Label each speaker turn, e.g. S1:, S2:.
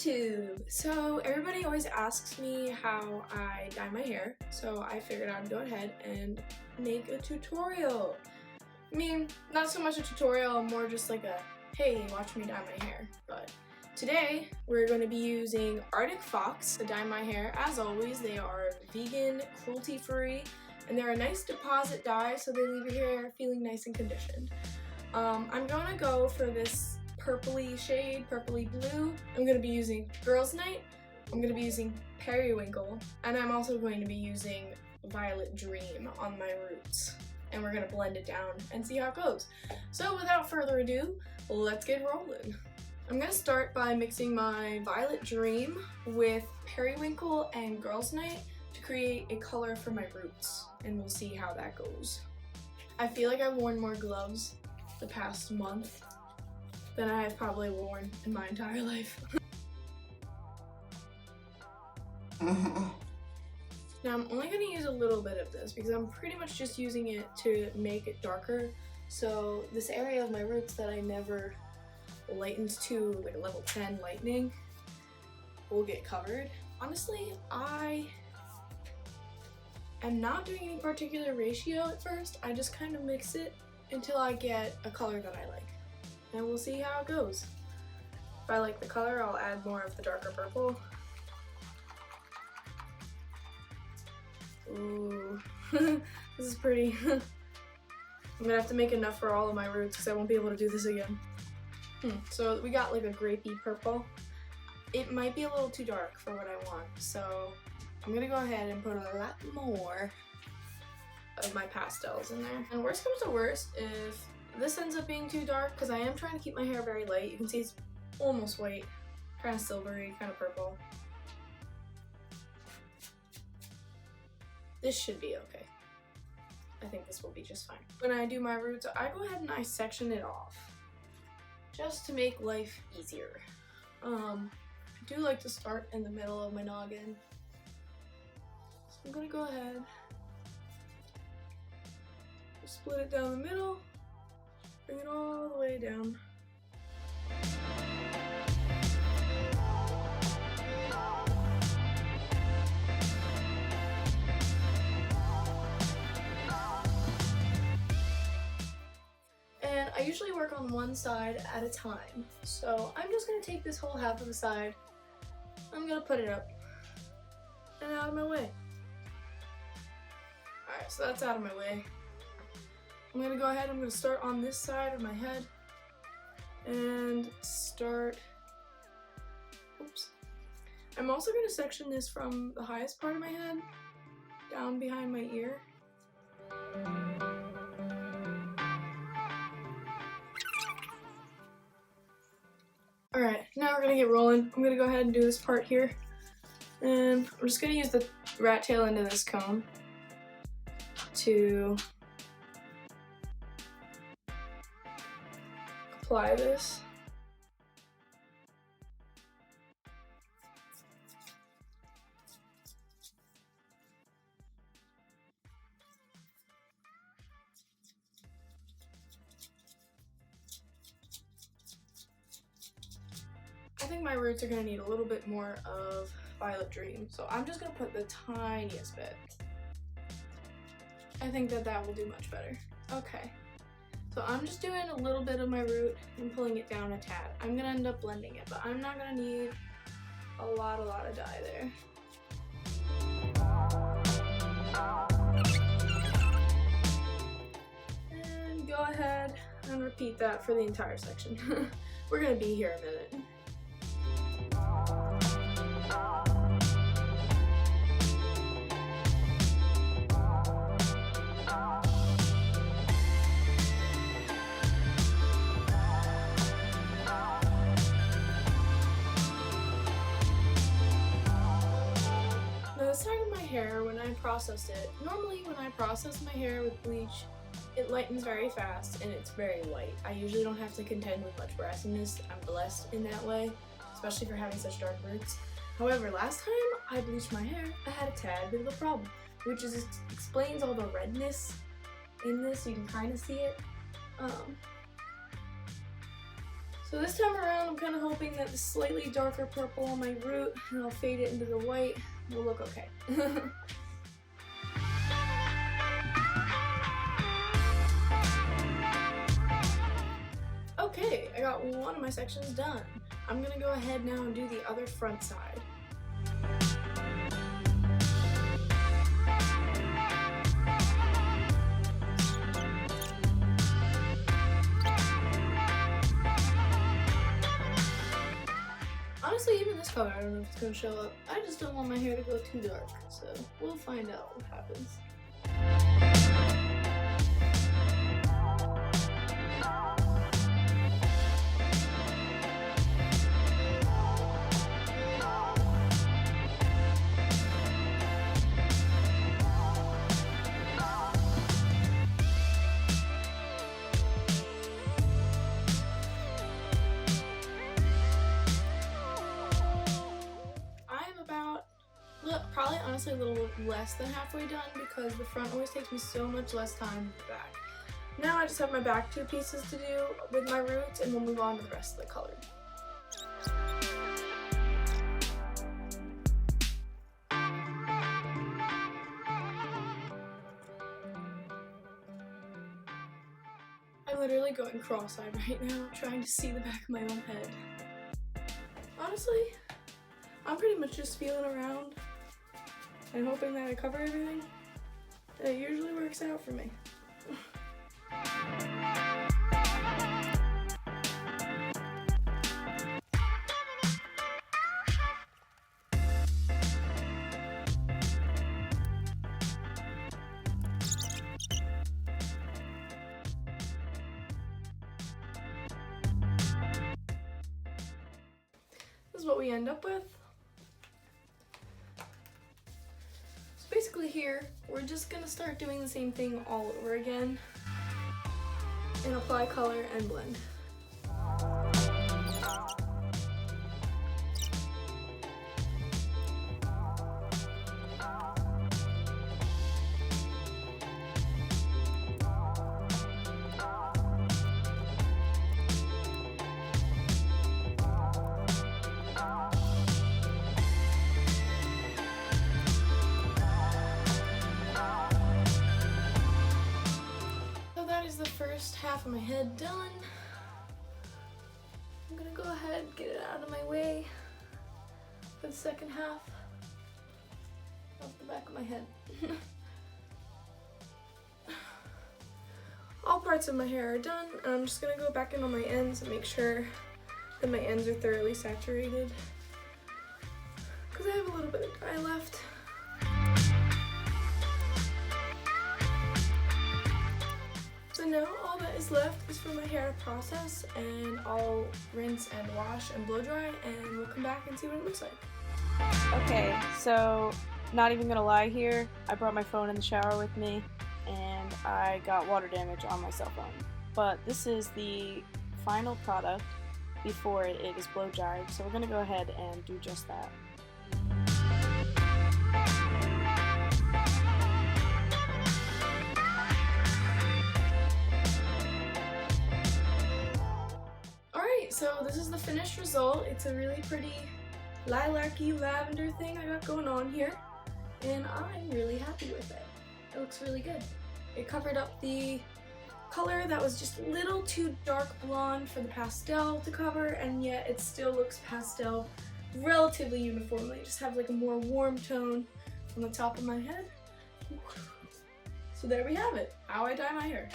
S1: YouTube! So everybody always asks me how I dye my hair, so I figured I'd go ahead and make a tutorial. I mean, not so much a tutorial, more just like a, hey, watch me dye my hair. But today, we're going to be using Arctic Fox to dye my hair. As always, they are vegan, cruelty-free, and they're a nice deposit dye, so they leave your hair feeling nice and conditioned. I'm gonna go for this purpley shade, purpley blue. I'm gonna be using Girls Night, I'm gonna be using Periwinkle, and I'm also going to be using Violet Dream on my roots. And we're gonna blend it down and see how it goes. So without further ado, let's get rolling. I'm gonna start by mixing my Violet Dream with Periwinkle and Girls Night to create a color for my roots, and we'll see how that goes. I feel like I've worn more gloves the past month than I have probably worn in my entire life. Now I'm only going to use a little bit of this because I'm pretty much just using it to make it darker. So this area of my roots that I never lightened to like a level 10 lightening will get covered. Honestly, I am not doing any particular ratio at first. I just kind of mix it until I get a color that I like. And we'll see how it goes. If I like the color, I'll add more of the darker purple. Ooh, this is pretty. I'm gonna have to make enough for all of my roots because I won't be able to do this again. So we got like a grapey purple. It might be a little too dark for what I want, so I'm gonna go ahead and put a lot more of my pastels in there. And worst comes to worst, if this ends up being too dark, because I am trying to keep my hair very light. You can see it's almost white, kind of silvery, kind of purple. This should be okay. I think this will be just fine. When I do my roots, I go ahead and I section it off, just to make life easier. I do like to start in the middle of my noggin. So I'm gonna go ahead, split it down the middle, bring it all the way down. And I usually work on one side at a time. So I'm just gonna take this whole half of the side, I'm gonna put it up and out of my way. Alright, so that's out of my way. I'm gonna go ahead, I'm gonna start on this side of my head and start, oops. I'm also gonna section this from the highest part of my head down behind my ear. Alright, now we're gonna get rolling. I'm gonna go ahead and do this part here. And I'm just gonna use the rat tail end of this comb to apply this. I think my roots are gonna need a little bit more of Violet Dream, so I'm just gonna put the tiniest bit. I think that will do much better. Okay. So I'm just doing a little bit of my root and pulling it down a tad. I'm gonna end up blending it, but I'm not gonna need a lot of dye there. And go ahead and repeat that for the entire section. We're gonna be here a minute. The side of my hair, when I process it, normally when I process my hair with bleach, it lightens very fast and it's very light. I usually don't have to contend with much brassiness. I'm blessed in that way, especially for having such dark roots. However, last time I bleached my hair, I had a tad bit of a problem, which explains all the redness in this. You can kind of see it. So this time around, I'm kind of hoping that the slightly darker purple on my root, and I'll fade it into the white, will look okay. Okay, I got one of my sections done. I'm gonna go ahead now and do the other front side. Honestly, even this color, I don't know if it's gonna show up. I just don't want my hair to go too dark, so we'll find out what happens. Probably honestly a little less than halfway done because the front always takes me so much less time than the back. Now I just have my back two pieces to do with my roots, and we'll move on to the rest of the color. I'm literally going cross-eyed right now, trying to see the back of my own head. Honestly, I'm pretty much just feeling around and hoping that I cover everything. It usually works out for me. This is what we end up with. Basically here, we're just gonna start doing the same thing all over again and apply color and blend. The first half of my head done. I'm gonna go ahead and get it out of my way for the second half of the back of my head. All parts of my hair are done, and I'm just gonna go back in on my ends and make sure that my ends are thoroughly saturated because I have a little bit of dry left. So now all that is left is for my hair to process, and I'll rinse and wash and blow dry, and we'll come back and see what it looks like.
S2: Okay, so not even gonna lie here, I brought my phone in the shower with me and I got water damage on my cell phone. But this is the final product before it is blow dried, so we're gonna go ahead and do just that.
S1: So this is the finished result. It's a really pretty lilac-y lavender thing I got going on here, and I'm really happy with it. It looks really good. It covered up the color that was just a little too dark blonde for the pastel to cover, and yet it still looks pastel relatively uniformly. I just have like a more warm tone on the top of my head. So there we have it, how I dye my hair.